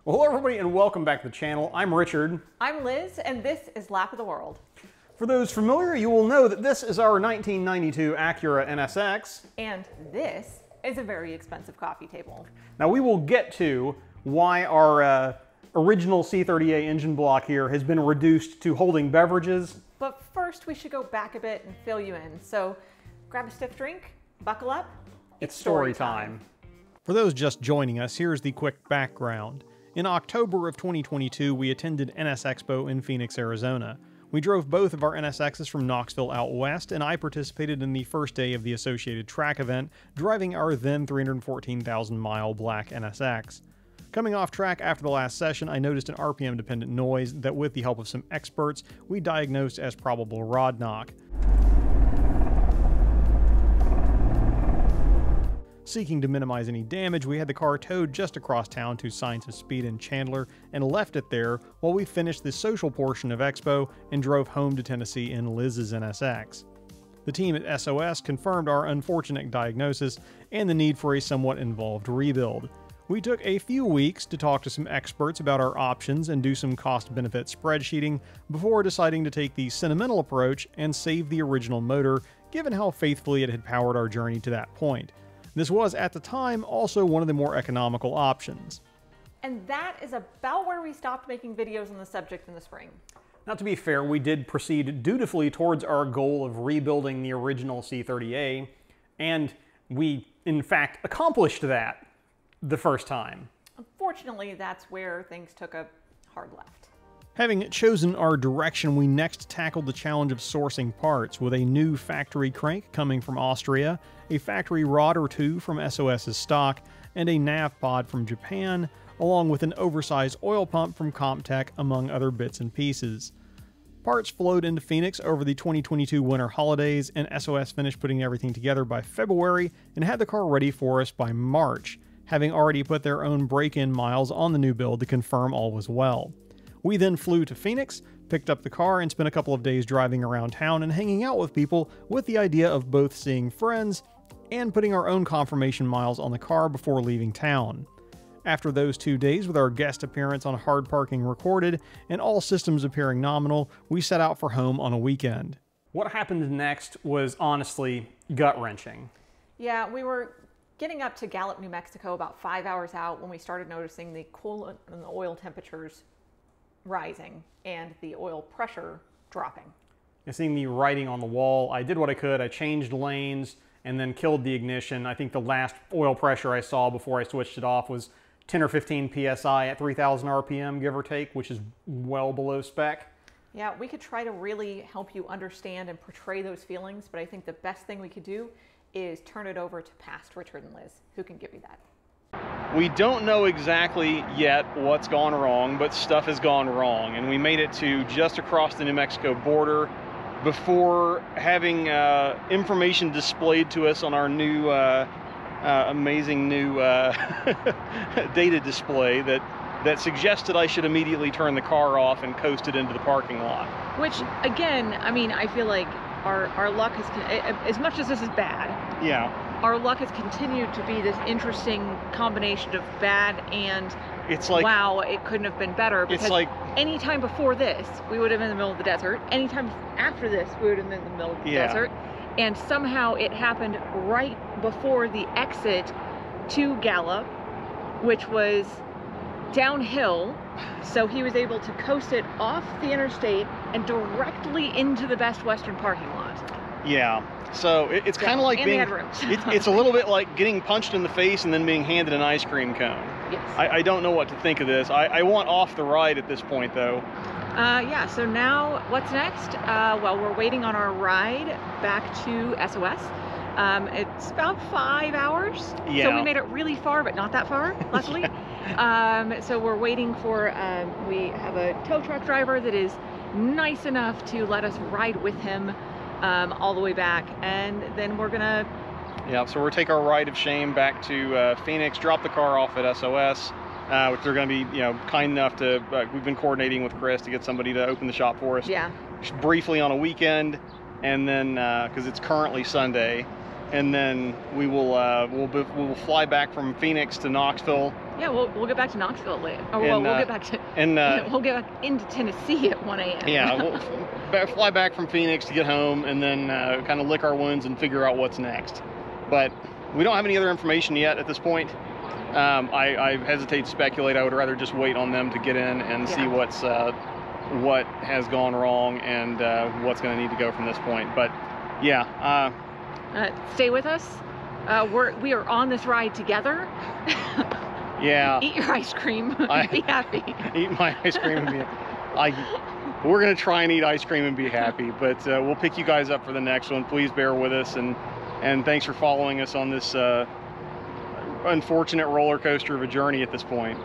Well, hello everybody and welcome back to the channel. I'm Richard. I'm Liz, and this is Lap of the World. For those familiar, you will know that this is our 1992 Acura NSX. And this is a very expensive coffee table. Now we will get to why our original C30A engine block here has been reduced to holding beverages. But first we should go back a bit and fill you in. So grab a stiff drink, buckle up. It's story time. For those just joining us, here's the quick background. In October of 2022, we attended NS Expo in Phoenix, Arizona. We drove both of our NSXs from Knoxville out west, and I participated in the first day of the associated track event, driving our then 314,000-mile black NSX. Coming off track after the last session, I noticed an RPM-dependent noise that, with the help of some experts, we diagnosed as probable rod knock. Seeking to minimize any damage, we had the car towed just across town to Signs of Speed in Chandler and left it there while we finished the social portion of Expo and drove home to Tennessee in Liz's NSX. The team at SOS confirmed our unfortunate diagnosis and the need for a somewhat involved rebuild. We took a few weeks to talk to some experts about our options and do some cost-benefit spreadsheeting before deciding to take the sentimental approach and save the original motor, given how faithfully it had powered our journey to that point. This was, at the time, also one of the more economical options. And that is about where we stopped making videos on the subject in the spring. Now, to be fair, we did proceed dutifully towards our goal of rebuilding the original C30A, and we, in fact, accomplished that the first time. Unfortunately, that's where things took a hard left. Having chosen our direction, we next tackled the challenge of sourcing parts with a new factory crank coming from Austria, a factory rod or two from SOS's stock, and a nav pod from Japan, along with an oversized oil pump from Comptech, among other bits and pieces. Parts flowed into Phoenix over the 2022 winter holidays, and SOS finished putting everything together by February and had the car ready for us by March, having already put their own break-in miles on the new build to confirm all was well. We then flew to Phoenix, picked up the car, and spent a couple of days driving around town and hanging out with people with the idea of both seeing friends and putting our own confirmation miles on the car before leaving town. After those 2 days, with our guest appearance on hard parking recorded and all systems appearing nominal, we set out for home on a weekend. What happened next was honestly gut-wrenching. Yeah, we were getting up to Gallup, New Mexico about 5 hours out when we started noticing the coolant and the oil temperatures rising and the oil pressure dropping. And seeing the writing on the wall, I did what I could. I changed lanes and then killed the ignition. I think the last oil pressure I saw before I switched it off was 10 or 15 psi at 3,000 RPM, give or take, which is well below spec. Yeah, we could try to really help you understand and portray those feelings, but I think the best thing we could do is turn it over to past Richard and Liz, who can give you that. We don't know exactly yet what's gone wrong, but stuff has gone wrong, and we made it to just across the New Mexico border before having information displayed to us on our new, amazing new data display that suggested I should immediately turn the car off and coast it into the parking lot. Which, again, I mean, I feel like our luck has, as much as this is bad, yeah, our luck has continued to be this interesting combination of bad and it's like, wow, it couldn't have been better. Because it's like any time before this, we would have been in the middle of the desert. Anytime after this, we would have been in the middle of the desert. And somehow it happened right before the exit to Gallup, which was downhill. So he was able to coast it off the interstate and directly into the Best Western parking lot. Yeah. So it's kind of like being, it's a little bit like getting punched in the face and then being handed an ice cream cone. Yes. I don't know what to think of this. I want off the ride at this point, though. Yeah, so now what's next? Well, we're waiting on our ride back to SOS. It's about 5 hours. Yeah. So we made it really far, but not that far, luckily. Yeah. So we're waiting for, we have a tow truck driver that is nice enough to let us ride with him all the way back, and then we're gonna... Yeah, so we'll take our ride of shame back to Phoenix, drop the car off at SOS, which they're gonna be, kind enough to, we've been coordinating with Chris to get somebody to open the shop for us. Yeah. Just briefly on a weekend, and then, because it's currently Sunday, and then we will we'll fly back from Phoenix to Knoxville, Yeah, we'll get back to Knoxville later. Or And, we'll get back to we'll get back into Tennessee at 1 a.m. Yeah, we'll fly back from Phoenix to get home, and then kind of lick our wounds and figure out what's next. But we don't have any other information yet at this point. I hesitate to speculate. I would rather just wait on them to get in and see what has gone wrong and what's going to need to go from this point. But yeah, stay with us. We are on this ride together. Yeah. Eat your ice cream and be happy. Eat my ice cream and be we're going to try and eat ice cream and be happy, but we'll pick you guys up for the next one. Please bear with us, and thanks for following us on this unfortunate roller coaster of a journey at this point.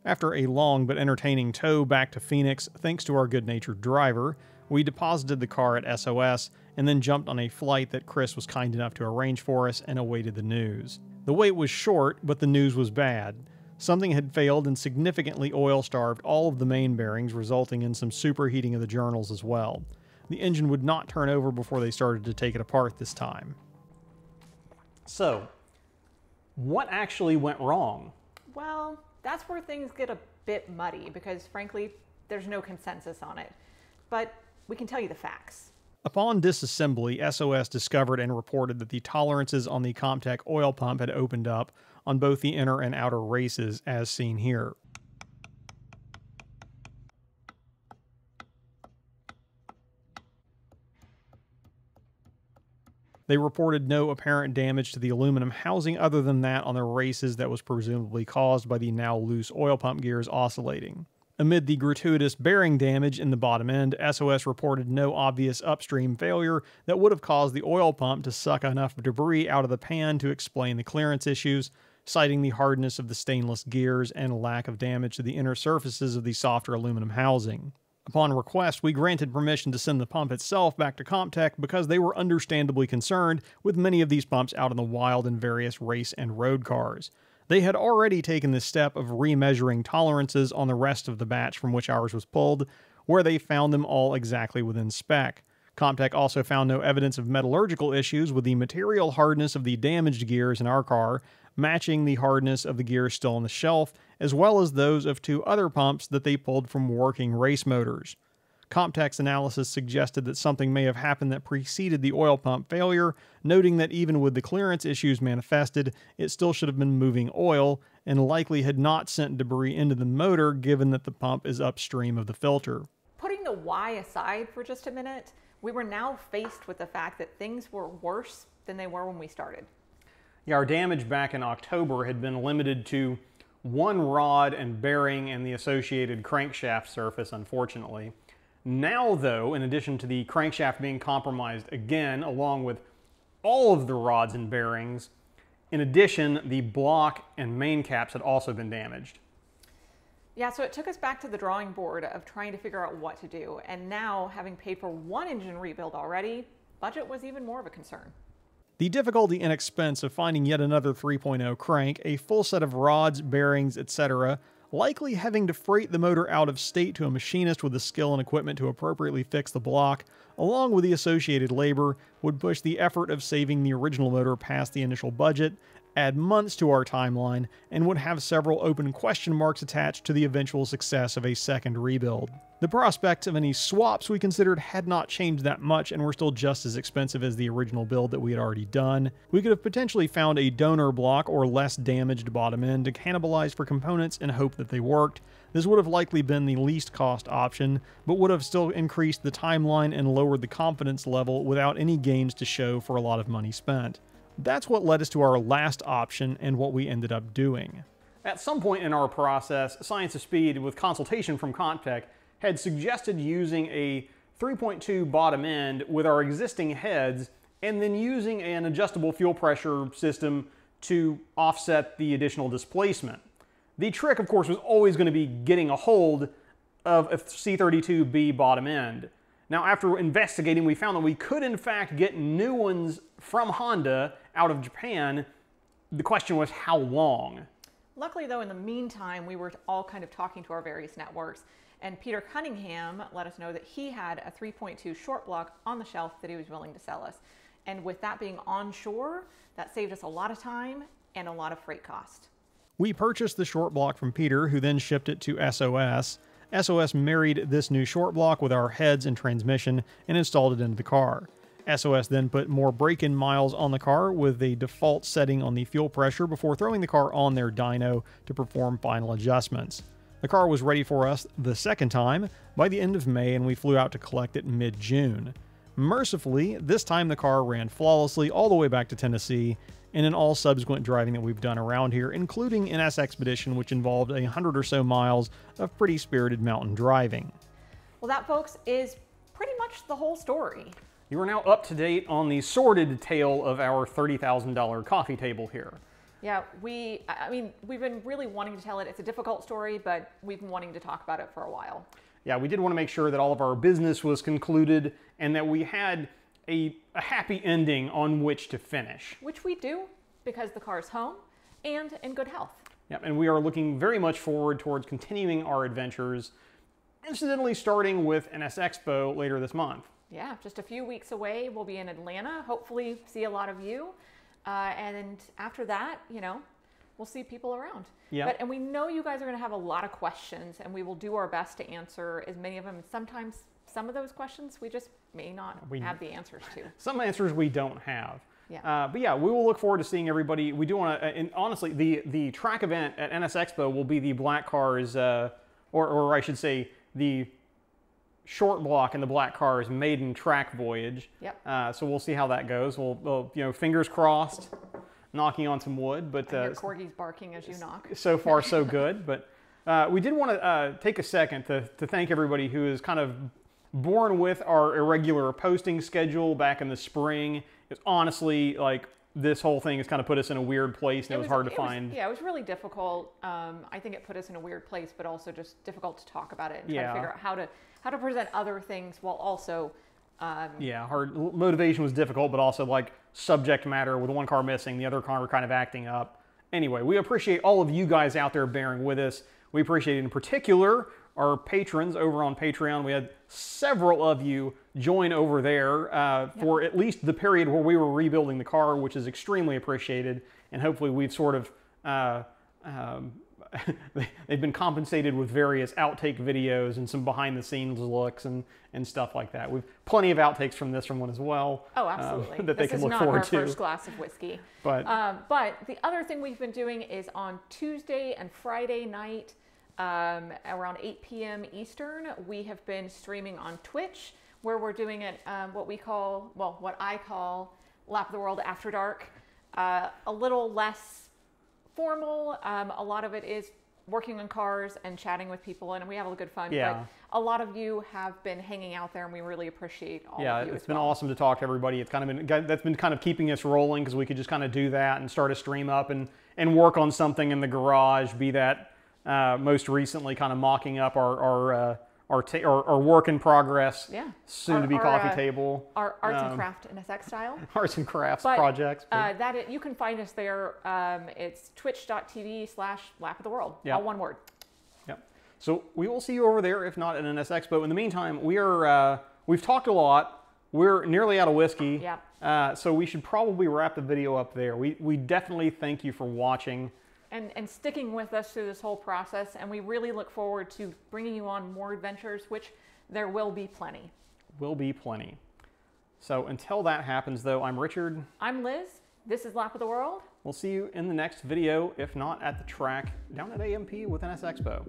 After a long but entertaining tow back to Phoenix, thanks to our good-natured driver, we deposited the car at SOS and then jumped on a flight that Chris was kind enough to arrange for us and awaited the news. The wait was short, but the news was bad. Something had failed and significantly oil-starved all of the main bearings, resulting in some superheating of the journals as well. The engine would not turn over before they started to take it apart this time. So, what actually went wrong? Well, that's where things get a bit muddy because, frankly, there's no consensus on it. But we can tell you the facts. Upon disassembly, SOS discovered and reported that the tolerances on the Comtech oil pump had opened up on both the inner and outer races, as seen here. They reported no apparent damage to the aluminum housing other than that on the races that was presumably caused by the now loose oil pump gears oscillating. Amid the gratuitous bearing damage in the bottom end, SOS reported no obvious upstream failure that would have caused the oil pump to suck enough debris out of the pan to explain the clearance issues, citing the hardness of the stainless gears and lack of damage to the inner surfaces of the softer aluminum housing. Upon request, we granted permission to send the pump itself back to Comtech because they were understandably concerned with many of these pumps out in the wild in various race and road cars. They had already taken the step of remeasuring tolerances on the rest of the batch from which ours was pulled, where they found them all exactly within spec. Comtech also found no evidence of metallurgical issues with the material hardness of the damaged gears in our car, matching the hardness of the gears still on the shelf, as well as those of two other pumps that they pulled from working race motors. Comtech's analysis suggested that something may have happened that preceded the oil pump failure, noting that even with the clearance issues manifested, it still should have been moving oil, and likely had not sent debris into the motor given that the pump is upstream of the filter. Putting the why aside for just a minute, we were now faced with the fact that things were worse than they were when we started. Yeah, our damage back in October had been limited to one rod and bearing and the associated crankshaft surface, unfortunately. Now, though, in addition to the crankshaft being compromised again, along with all of the rods and bearings, in addition, the block and main caps had also been damaged. Yeah, so it took us back to the drawing board of trying to figure out what to do. And now, having paid for one engine rebuild already, budget was even more of a concern. The difficulty and expense of finding yet another 3.0 crank, a full set of rods, bearings, etc., likely having to freight the motor out of state to a machinist with the skill and equipment to appropriately fix the block, along with the associated labor, would push the effort of saving the original motor past the initial budget, add months to our timeline, and would have several open question marks attached to the eventual success of a second rebuild. The prospects of any swaps we considered had not changed that much and were still just as expensive as the original build that we had already done. We could have potentially found a donor block or less damaged bottom end to cannibalize for components and hope that they worked. This would have likely been the least cost option, but would have still increased the timeline and lowered the confidence level without any gains to show for a lot of money spent. That's what led us to our last option and what we ended up doing. At some point in our process, Science of Speed, with consultation from Comtech, had suggested using a 3.2 bottom end with our existing heads and then using an adjustable fuel pressure system to offset the additional displacement. The trick, of course, was always going to be getting a hold of a C32B bottom end. Now, after investigating, we found that we could, in fact, get new ones from Honda out of Japan. The question was, how long? Luckily, though, in the meantime, we were all kind of talking to our various networks, and Peter Cunningham let us know that he had a 3.2 short block on the shelf that he was willing to sell us. And with that being onshore, that saved us a lot of time and a lot of freight cost. We purchased the short block from Peter, who then shipped it to SOS. SOS married this new short block with our heads and transmission and installed it into the car. SOS then put more break-in miles on the car with a default setting on the fuel pressure before throwing the car on their dyno to perform final adjustments. The car was ready for us the second time by the end of May, and we flew out to collect it mid-June. Mercifully, this time the car ran flawlessly all the way back to Tennessee, and in all subsequent driving that we've done around here, including NSX-Expedition, which involved 100 or so miles of pretty spirited mountain driving. Well, that, folks, is pretty much the whole story. You are now up to date on the sordid tale of our $30,000 coffee table here. Yeah, I mean, we've been really wanting to tell it. It's a difficult story, but we've been wanting to talk about it for a while. Yeah, we did want to make sure that all of our business was concluded and that we had a happy ending on which to finish. Which we do, because the car's home and in good health. Yep, and we are looking very much forward towards continuing our adventures, incidentally starting with NS Expo later this month. Yeah, just a few weeks away. We'll be in Atlanta, hopefully see a lot of you. And after that, you know, we'll see people around. Yeah. And we know you guys are going to have a lot of questions, and we will do our best to answer as many of them. Sometimes some of those questions we just may not have the answers to. Some answers we don't have. Yeah. But yeah, we will look forward to seeing everybody. We do want to, and honestly, the track event at NS Expo will be the black cars, or I should say, the short block and the black cars maiden track voyage. Yep. So we'll see how that goes. We'll you know, fingers crossed, knocking on some wood. But your corgi's barking as you knock. So far, so good. But we did want to take a second to thank everybody who is kind of born with our irregular posting schedule back in the spring. It's honestly like this whole thing has kind of put us in a weird place, and it was hard to find. Yeah, it was really difficult. I think it put us in a weird place, but also just difficult to talk about it and try to figure out how to present other things while also. Hard motivation was difficult, but also like subject matter with one car missing, the other car kind of acting up. Anyway, we appreciate all of you guys out there bearing with us. We appreciate in particular our patrons over on Patreon. We had several of you join over there for at least the period where we were rebuilding the car, which is extremely appreciated. And hopefully we've sort of, they've been compensated with various outtake videos and some behind the scenes looks and stuff like that. We've plenty of outtakes from this one as well. Oh, absolutely. That they can look forward to. This is not our first glass of whiskey. But the other thing we've been doing is on Tuesday and Friday night, around 8 p.m. Eastern, we have been streaming on Twitch, where we're doing it what I call Lap of the World After Dark. A little less formal. A lot of it is working on cars and chatting with people, and we have a good fun. Yeah. But a lot of you have been hanging out there, and we really appreciate all of you. Yeah, it's been awesome to talk to everybody. It's kind of been, that's been kind of keeping us rolling, because we could just kind of do that and start a stream up and work on something in the garage, be that most recently kind of mocking up our work in progress, soon to be coffee table. Our arts and craft NSX style. Arts and crafts projects. You can find us there. It's twitch.tv/Lap of the World. Yep. All one word. Yep. So we will see you over there, if not at NS Expo. In the meantime, we've talked a lot. We're nearly out of whiskey. Yep. So we should probably wrap the video up there. We definitely thank you for watching. And sticking with us through this whole process, and we really look forward to bringing you on more adventures, which there will be plenty. Will be plenty. So until that happens, though, I'm Richard. I'm Liz. This is Lap of the World. We'll see you in the next video, if not at the track down at AMP with NS Expo.